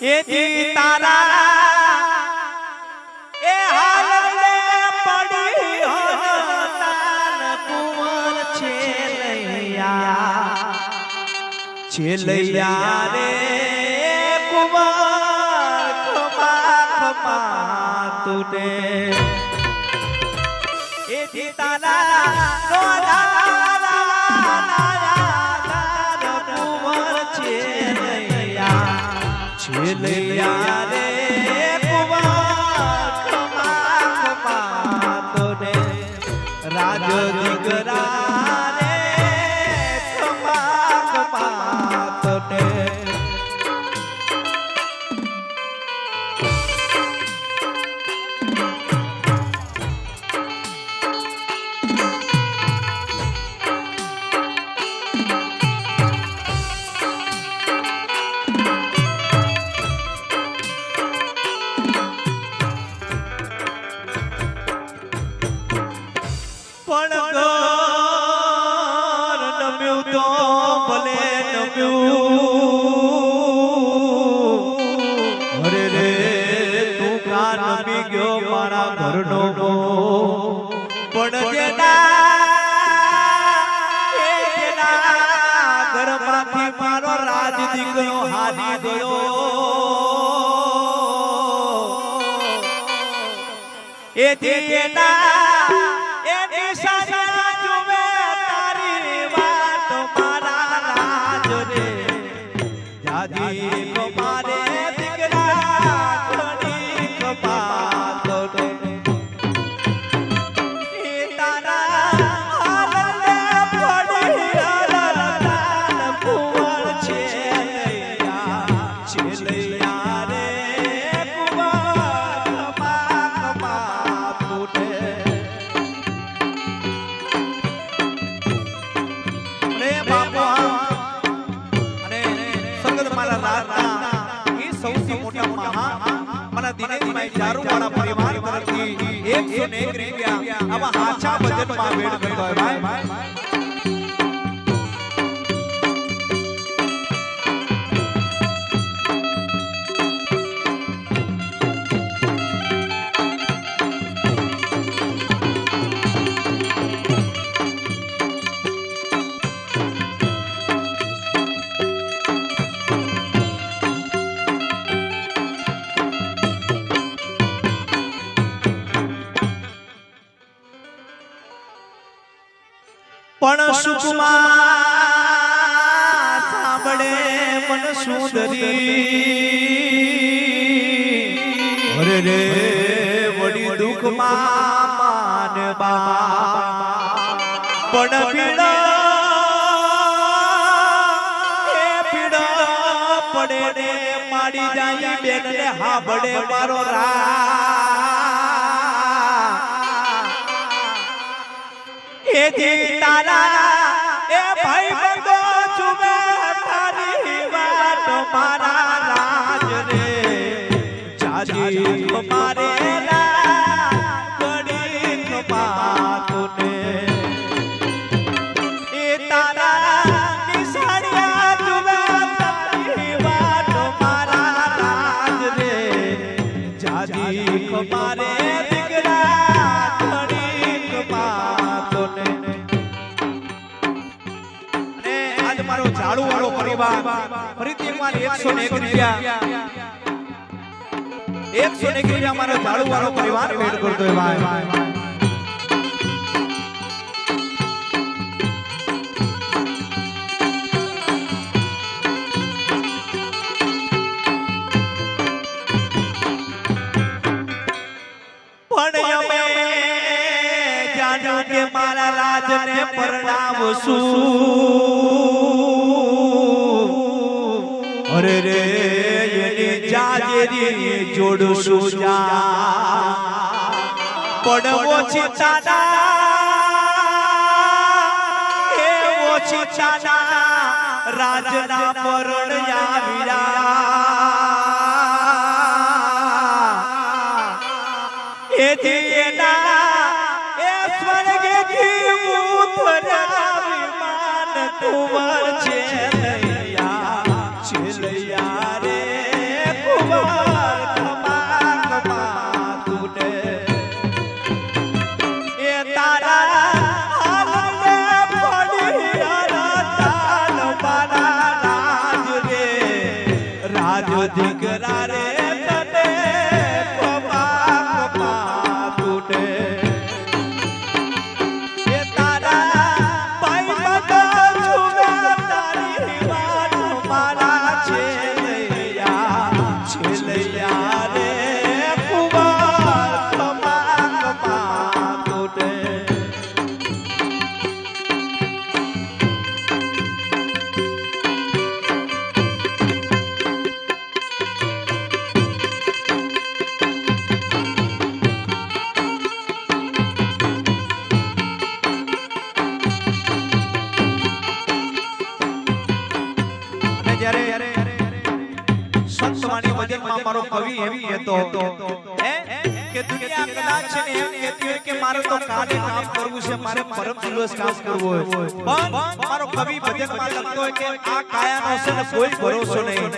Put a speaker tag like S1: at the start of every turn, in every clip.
S1: એથી તારા એ હાલને પડી હતાન કુંવર છેલૈયા રે કુંવર ખમા ખમા તુને એથી તારા કુંવર છેલૈયા રે કુંવર ખમા ખમા તુને રાજ દીકરા રે ખમા ખમા તુને મારો રાજ દીકરો હારી ગયો એથી એની સાજા જુએ તારી વાત મારા રાજ રે જાજી કો મારે દીકરા ઘણી કપાત રે ચારુવાળા પરિવાર તરફથી 101 રૂપિયા આવા આછા બજેટમાં વેડ કરતો હોય ભાઈ પણ સુકુમાર સાંભળે મન સુંદરી અરે રે વડી દુઃખમાં માનબા પણ પીડા પડે ને માડી જાય બેન ને હાંભળે મારો એથી તારા એ ભાઈ બંધો ચુમે તારી વાત મારા રાજ રે જાજી મારે ઘડી કપાતુને એ તારા નિશાળિયા ચુમે તારી વાત મારા રાજ રે જાજી મારે ઝાડુ વાળો પરિવાર ફરીથી એકવાર 101 રૂપિયા 101 રૂપિયા મારો ઝાડુ વાળો પરિવાર વેડ કરતો હોય ભાઈ પણ અમે જાણ્યું કે મારા રાજને પરણાવશું અરે રે એની જાજેરી જોડશું જા પણ ઓછી તાના એ ઓછી તાના રાજના પરણ આવ્યા એથી એના એ સ્વર્ગેથી કુંવર છે લૈયા છેલૈયા રે કુંવર કમા તૂટે એ તારા હાલને પડી તાલ મારા રાજ રે રાજ દીકરા રે તને કમા તૂટે એ તારા ભાઈ મગા છુવે તારી વાત મારા છેલૈયા છેલૈયા રે કુંવર કમા તૂટે સંતવાણી ભજનમાં મારો કવિ એવી કહેતો હતો કે દુનિયા કદાચ છે ને એમ કહેતી હોય કે મારે તો કાલે કામ કરવું છે મારે પરમ દિવસ કામ કરવું હોય પણ મારો કવિ ભજનમાં લખતો હોય કે આ કાયાનો છે ને કોઈ ભરોસો નહીં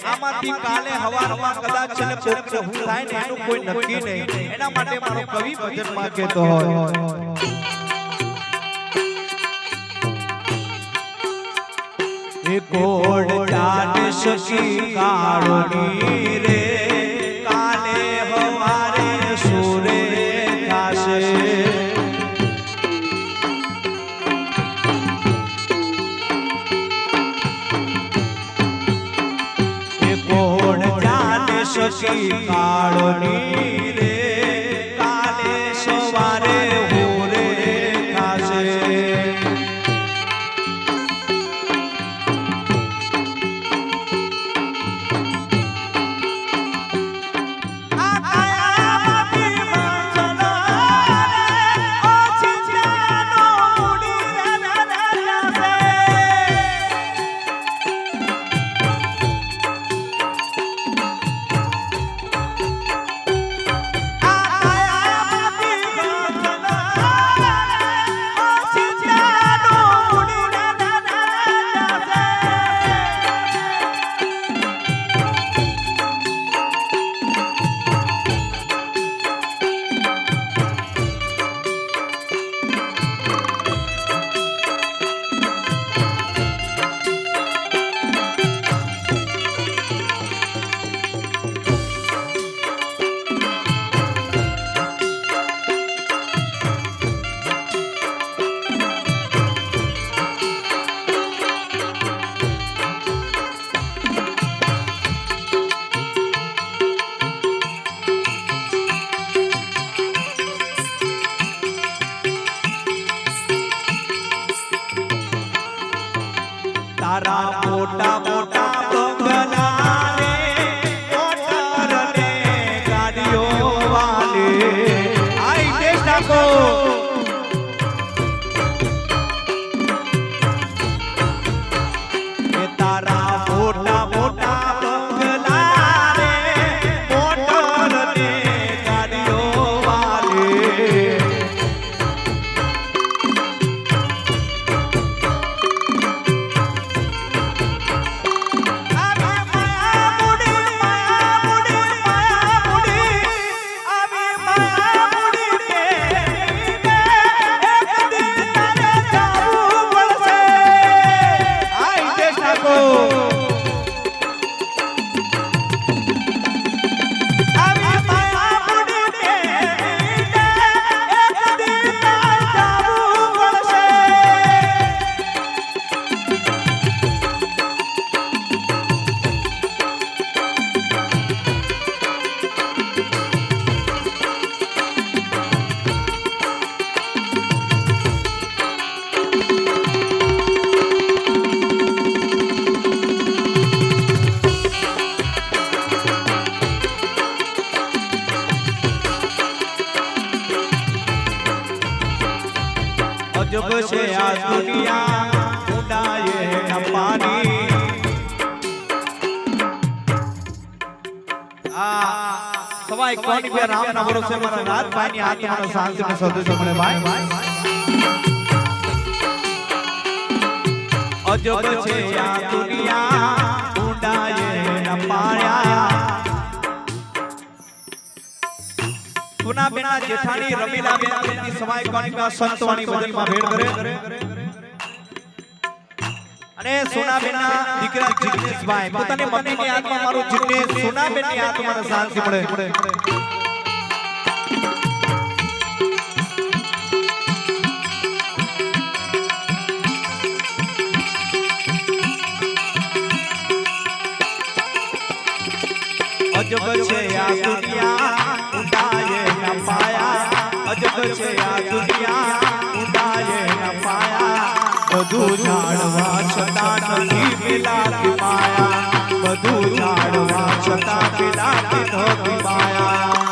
S1: આમાંથી કાલે હવારમાં કદાચ છે ને કોકને હું થાય ને એનું કોઈ નક્કી નહીં એના માટે મારો કવિ ભજનમાં કહેતો હોય કોડ ચાટ શકી કાળોની રે કાલે હવારે સૂરે થાશે કોડ ચાટ શકી કાળોની રે કાલે સવારે હોરે થાશે તારા મોટા મોટા બંગલા રે મોટર ને ગાડીઓ વાલે આઈ દેશ ટાકો એ તારા મોટા મોટા બંગલા રે મોટર ને ગાડીઓ વાલે अजब से आ दुनिया उड़ाए न पानी सवाई कौन भी राम ना भरोसे मरा रात पानी हाथ मानो शांति में सदस्य बने भाई અજબ છે આ દુનિયા ઊંડાએ ન પાયા સુનાબેના જેઠાણી રમીલાબેન ની સવાઈ કોણીમાં સંતવાણી ભજનમાં ભેટ કરે અને સોનાબેનના દીકરા જિગ્નેશભાઈ પોતાની મમ્મીની આત્મા મારું જિગ્નેશ સોનાબેનની આત્માને શાંતિ મળે અજબ છે આ દુનિયા ઊંડાએ ન પાયા અજબ છે આ દુનિયા ઊંડાએ ન પાયા બધું જાણવા છતાં નથી મિલાતી માયા બધું જાણવા છતાં મિલાતી નથી માયા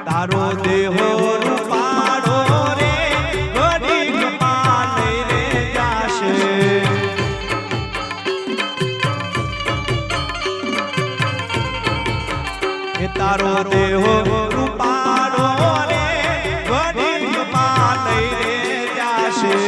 S1: તારો દેહો રૂપાડો રે ઘડીક માં લઈને જાશે એ તારો દેહો રૂપાડો રે ઘડીક માં લઈને જાશે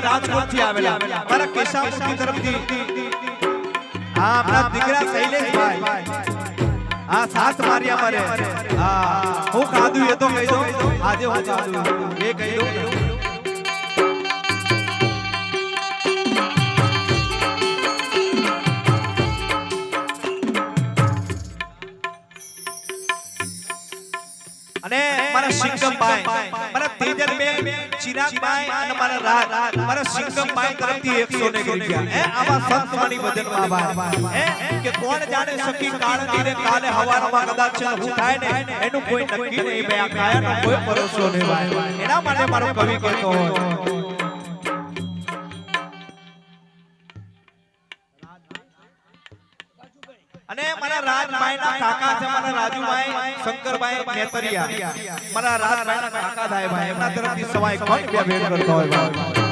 S1: રાજકોટ થી આવેલા મારા કેશાવતી તરફથી હા આપણા દીકરા શૈલેશભાઈ હા સાત માર્યા મારે હા હું ખાધું એ તો કહી દો આજે હું ખાધું એ કહી દો અને મારા સિંગમભાઈ મારા તેજલબેન ચિરાગભાઈ અને મારા રાજ મારા સિંગમભાઈ તરફથી 100 રૂપિયા હે આવા સંતવાણી ભજનમાં આભાર હે કે કોણ જાણે સખી કાળની રે કાલે હવારમાં કદાચ હું થાય ને એનું કોઈ નક્કી નહીં બે આ કાયાનો કોઈ ભરોસો નહીં ભાઈ એના માટે મારો કવિ કહેતો હોય અને મારા રાજભાઈના કાકા છે મારા રાજુભાઈ શંકરભાઈ મેતરિયા મારા રાજભાઈના કાકા થાય ભાઈ એમના તરફથી સવાઈ કોણ બે ભેટ કરતો હોય ભાઈ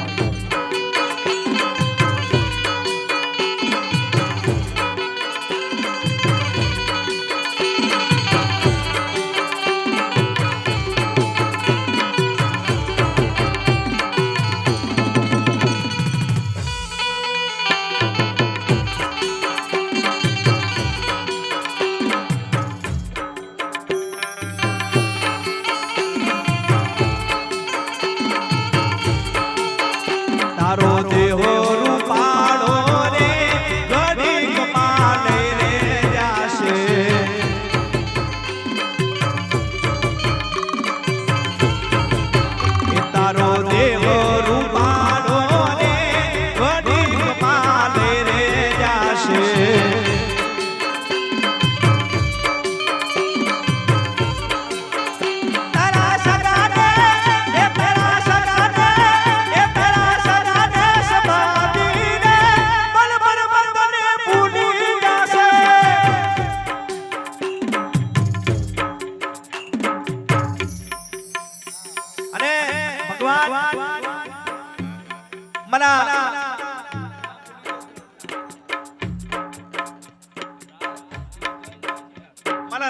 S1: મના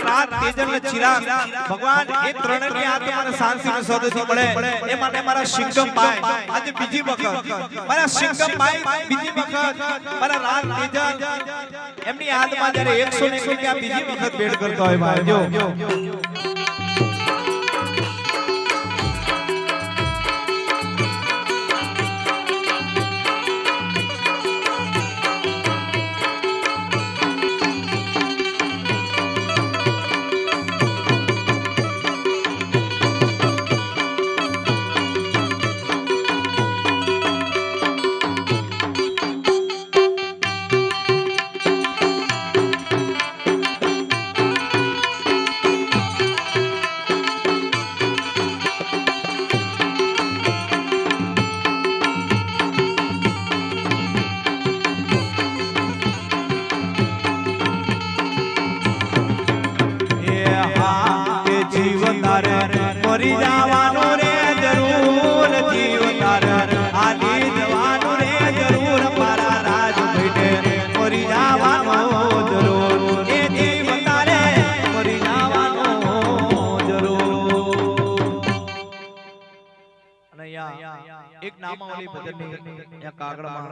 S1: રાત તેજલ ને ચિરાગ ભગવાન એ ત્રણેયની આત્માને શાંતિનો સદથી મળે એ માટે મારા સિંગમભાઈ આજે બીજી વખત મારા સિંગમભાઈ બીજી વખત મારા રાત તેજલ એમની આત્મા જ્યારે 101 રૂપિયા બીજી વખત ભેટ કરતો હોય ભાઈ જો મરી જવાનું રે જરૂર જીવ તારે આલી જવાનું રે જરૂર મારા રાજ ભાઈને મરી જવાનું જરૂર એ જીવ તારે મરી જવાનું જરૂર અને એક નામાવલી ભજનની કાગળમાં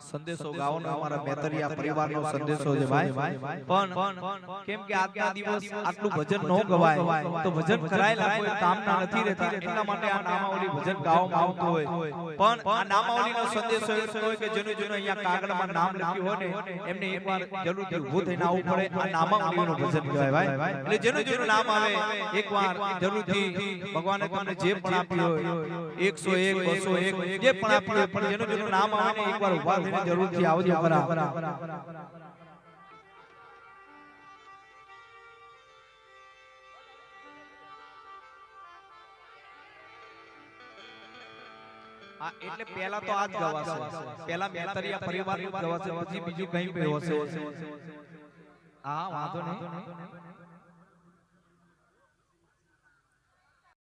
S1: સંદેશો ગાવાનો અમારા મેતરિયા પરિવારનો સંદેશો છે ભાઈ પણ કેમ કે આજના દિવસ આટલું ભજન ન ગવાય તો ભજન કરાયેલા કોઈ કામના નથી રહેતા એટલા માટે આ નામાવલી ભજન ગાવામાં આવતું હોય પણ આ નામાવલીનો સંદેશો એ હોય કે જેનું અહીંયા કાગળમાં નામ લખ્યું હોય ને એમને એકવાર જરૂરથી ઊભું થઈને આવવું પડે આ નામાવલીનો ભજન કહેવાય ભાઈ એટલે જેનું નામ આવે એકવાર જરૂરથી ભગવાને તમને જે પણ આપ્યું હોય 101 201 જે પણ આપ્યું હોય પણ જેનું નામ આવે ને એકવાર ઊભા થઈને જરૂરથી આવજો ખરા એટલે પહેલા તો આજ ગવાશે પહેલા મેતરિયા પરિવારનું ગવાશે પછી બીજું કંઈ હશે હા વાંધો નહીં